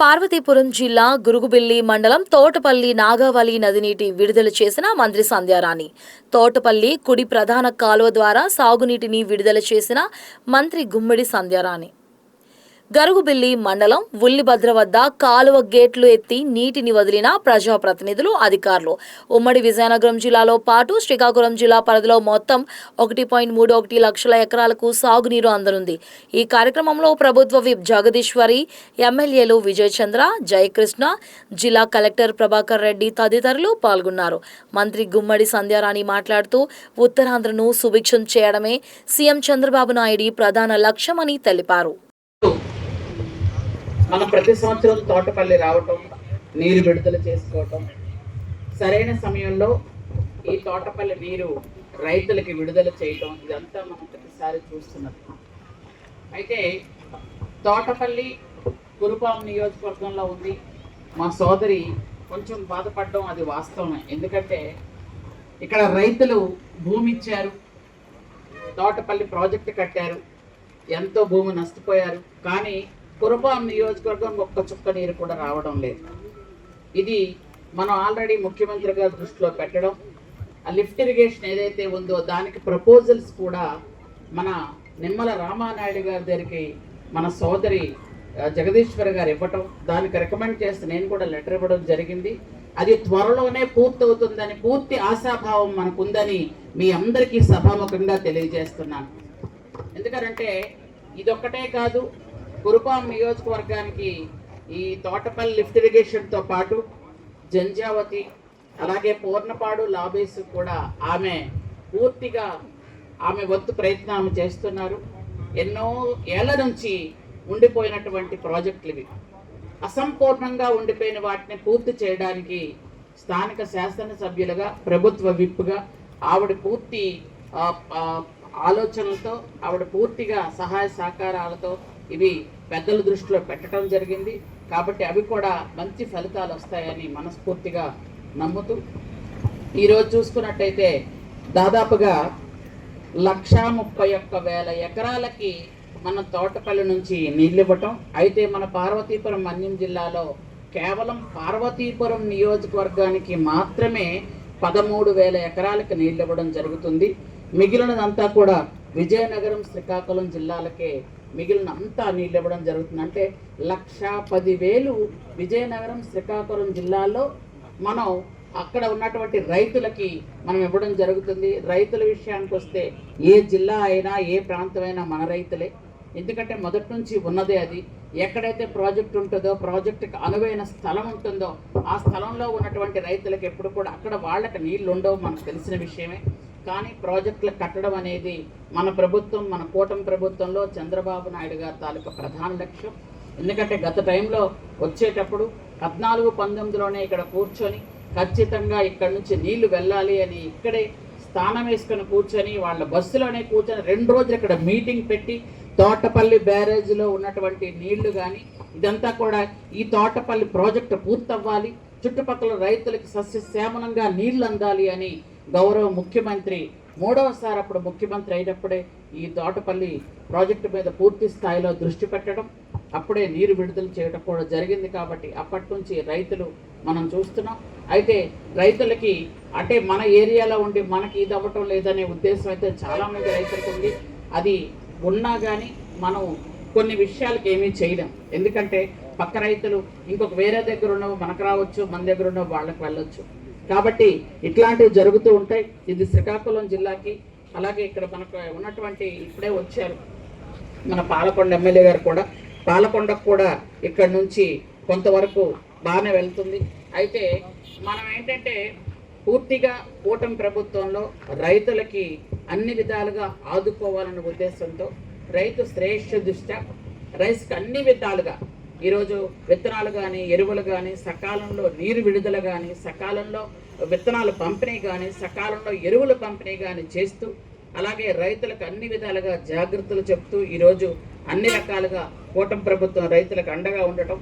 పార్వతీపురం జిల్లా గురుగుబిల్లి మండలం తోటపల్లి నాగావళి నది నీటి విడుదల చేసిన మంత్రి సంధ్యారాణి. తోటపల్లి కుడి ప్రధాన కాలువ ద్వారా సాగునీటిని విడుదల చేసిన మంత్రి గుమ్మడి సంధ్యారాణి. గరుగుబిల్లి మండలం ఉల్లిభద్ర వద్ద కాలువ గేట్లు ఎత్తి నీటిని వదిలిన ప్రజాప్రతినిధులు, అధికారులు. ఉమ్మడి విజయనగరం జిల్లాలో పాటు శ్రీకాకుళం జిల్లా పరిధిలో మొత్తం 1.31 లక్షల ఎకరాలకు సాగునీరు అందనుంది. ఈ కార్యక్రమంలో ప్రభుత్వ విప్ జగదీశ్వరి, ఎమ్మెల్యేలు విజయ్ చంద్ర, జయకృష్ణ, జిల్లా కలెక్టర్ ప్రభాకర్ రెడ్డి తదితరులు పాల్గొన్నారు. మంత్రి గుమ్మడి సంధ్యారాణి మాట్లాడుతూ ఉత్తరాంధ్రను సుభిక్షం చేయడమే సీఎం చంద్రబాబు నాయుడు ప్రధాన లక్ష్యమని తెలిపారు. మనం ప్రతి సంవత్సరం తోటపల్లి రావటం, నీరు విడుదల చేసుకోవటం, సరైన సమయంలో ఈ తోటపల్లి నీరు రైతులకి విడుదల చేయటం, ఇదంతా మనం ప్రతిసారి చూస్తున్నది. అయితే తోటపల్లి కురుపాం నియోజకవర్గంలో ఉంది. మా సోదరి కొంచెం బాధపడడం అది వాస్తవమే. ఎందుకంటే ఇక్కడ రైతులు భూమి ఇచ్చారు, తోటపల్లి ప్రాజెక్టు కట్టారు, ఎంతో భూమి నష్టపోయారు. కానీ కురుపాం నియోజకవర్గం ఒక్క చుక్క నీరు కూడా రావడం లేదు. ఇది మనం ఆల్రెడీ ముఖ్యమంత్రి గారి దృష్టిలో పెట్టడం, ఆ లిఫ్ట్ ఇరిగేషన్ ఏదైతే ఉందో దానికి ప్రపోజల్స్ కూడా మన నిమ్మల రామానాయుడు గారి దగ్గరికి మన సోదరి జగదీశ్వర్ గారు ఇవ్వటం, దానికి రికమెండ్ చేస్తే నేను కూడా లెటర్ ఇవ్వడం జరిగింది. అది త్వరలోనే పూర్తవుతుందని, పూర్తి ఆశాభావం మనకుందని మీ అందరికీ సభాముఖంగా తెలియజేస్తున్నాను. ఎందుకంటే ఇదొక్కటే కాదు, కురుపాం నియోజకవర్గానికి ఈ తోటపల్లి లిఫ్ట్ ఇరిగేషన్తో పాటు జంజావతి, అలాగే పూర్ణపాడు లాబీస్ కూడా ఆమె పూర్తిగా ఆమె వంతు ప్రయత్నం చేస్తున్నారు. ఎన్నో ఏళ్ల నుంచి ఉండిపోయినటువంటి ప్రాజెక్టులు ఇవి. అసంపూర్ణంగా ఉండిపోయిన వాటిని పూర్తి చేయడానికి స్థానిక శాసనసభ్యులుగా, ప్రభుత్వ విప్గా ఆవిడ పూర్తి ఆలోచనలతో, ఆవిడ పూర్తిగా సహాయ సహకారాలతో ఇవి పెద్దల దృష్టిలో పెట్టడం జరిగింది. కాబట్టి అవి కూడా మంచి ఫలితాలు వస్తాయని మనస్ఫూర్తిగా నమ్ముతూ ఈరోజు చూసుకున్నట్టయితే దాదాపుగా 131,000 ఎకరాలకి మన తోటపల్లి నుంచి నీళ్ళు ఇవ్వటం. అయితే మన పార్వతీపురం మన్యం జిల్లాలో కేవలం పార్వతీపురం నియోజకవర్గానికి మాత్రమే 13,000 ఎకరాలకి నీళ్ళు ఇవ్వడం జరుగుతుంది. మిగిలినదంతా కూడా విజయనగరం, శ్రీకాకుళం జిల్లాలకే మిగిలినంతా నీళ్ళు ఇవ్వడం జరుగుతుంది. అంటే 1,10,000 విజయనగరం, శ్రీకాకుళం జిల్లాల్లో మనం అక్కడ ఉన్నటువంటి రైతులకి మనం ఇవ్వడం జరుగుతుంది. రైతుల విషయానికి వస్తే ఏ జిల్లా అయినా, ఏ ప్రాంతమైనా మన రైతులే. ఎందుకంటే మొదటి నుంచి ఉన్నదే అది. ఎక్కడైతే ప్రాజెక్ట్ ఉంటుందో, ప్రాజెక్టుకి అనువైన స్థలం ఉంటుందో ఆ స్థలంలో ఉన్నటువంటి రైతులకు ఎప్పుడు కూడా అక్కడ వాళ్ళకి నీళ్ళు ఉండవు, మనకు తెలిసిన విషయమే. కానీ ప్రాజెక్టులు కట్టడం అనేది మన ప్రభుత్వం, మన కూటమి ప్రభుత్వంలో చంద్రబాబు నాయుడు గారి తాలూకా ప్రధాన లక్ష్యం. ఎందుకంటే గత టైంలో వచ్చేటప్పుడు 14-19లోనే ఇక్కడ కూర్చొని ఖచ్చితంగా ఇక్కడి నుంచి నీళ్లు వెళ్ళాలి అని ఇక్కడే స్థానం వేసుకొని కూర్చొని, వాళ్ళ బస్సులోనే కూర్చొని 2 రోజులు ఇక్కడ మీటింగ్ పెట్టి తోటపల్లి బ్యారేజ్లో ఉన్నటువంటి నీళ్లు కానీ ఇదంతా కూడా ఈ తోటపల్లి ప్రాజెక్టు పూర్తవ్వాలి, చుట్టుపక్కల రైతులకి సస్యశ్యామలంగా నీళ్లు అందాలి అని గౌరవ ముఖ్యమంత్రి 3వసారి అప్పుడు ముఖ్యమంత్రి అయినప్పుడే ఈ తోటపల్లి ప్రాజెక్టు మీద పూర్తి స్థాయిలో దృష్టి పెట్టడం, అప్పుడే నీరు విడుదల చేయడం కూడా జరిగింది. కాబట్టి అప్పటి నుంచి రైతులు మనం చూస్తున్నాం. అయితే రైతులకి అంటే మన ఏరియాలో ఉండి మనకి ఇది అవ్వటం లేదనే ఉద్దేశం అయితే చాలామంది రైతులకు ఉంది. అది ఉన్నా కానీ మనం కొన్ని విషయాలకి ఏమీ చేయలేం. ఎందుకంటే పక్క రైతులు ఇంకొక వేరే దగ్గర ఉన్నవి మనకు రావచ్చు, మన దగ్గర ఉన్నవి వాళ్ళకి వెళ్ళొచ్చు. కాబట్టి ఇట్లాంటివి జరుగుతూ ఉంటాయి. ఇది శ్రీకాకుళం జిల్లాకి, అలాగే ఇక్కడ మనకు ఉన్నటువంటి ఇప్పుడే వచ్చారు మన పాలకొండ ఎమ్మెల్యే గారు కూడా, పాలకొండకు కూడా ఇక్కడ నుంచి కొంతవరకు బాగానే వెళ్తుంది. అయితే మనం ఏంటంటే పూర్తిగా కూటమి ప్రభుత్వంలో రైతులకి అన్ని విధాలుగా ఆదుకోవాలన్న ఉద్దేశంతో రైతు శ్రేష్ఠ దృష్ట్యా రైతుకి అన్ని విధాలుగా ఈరోజు విత్తనాలు కానీ, ఎరువులు కానీ, సకాలంలో నీరు విడుదల కానీ, సకాలంలో విత్తనాలు పంపిణీ కానీ, సకాలంలో ఎరువుల పంపిణీ కానీ చేస్తూ, అలాగే రైతులకు అన్ని విధాలుగా జాగ్రత్తలు చెప్తూ ఈరోజు అన్ని రకాలుగా కూటమి ప్రభుత్వం రైతులకు అండగా ఉండటం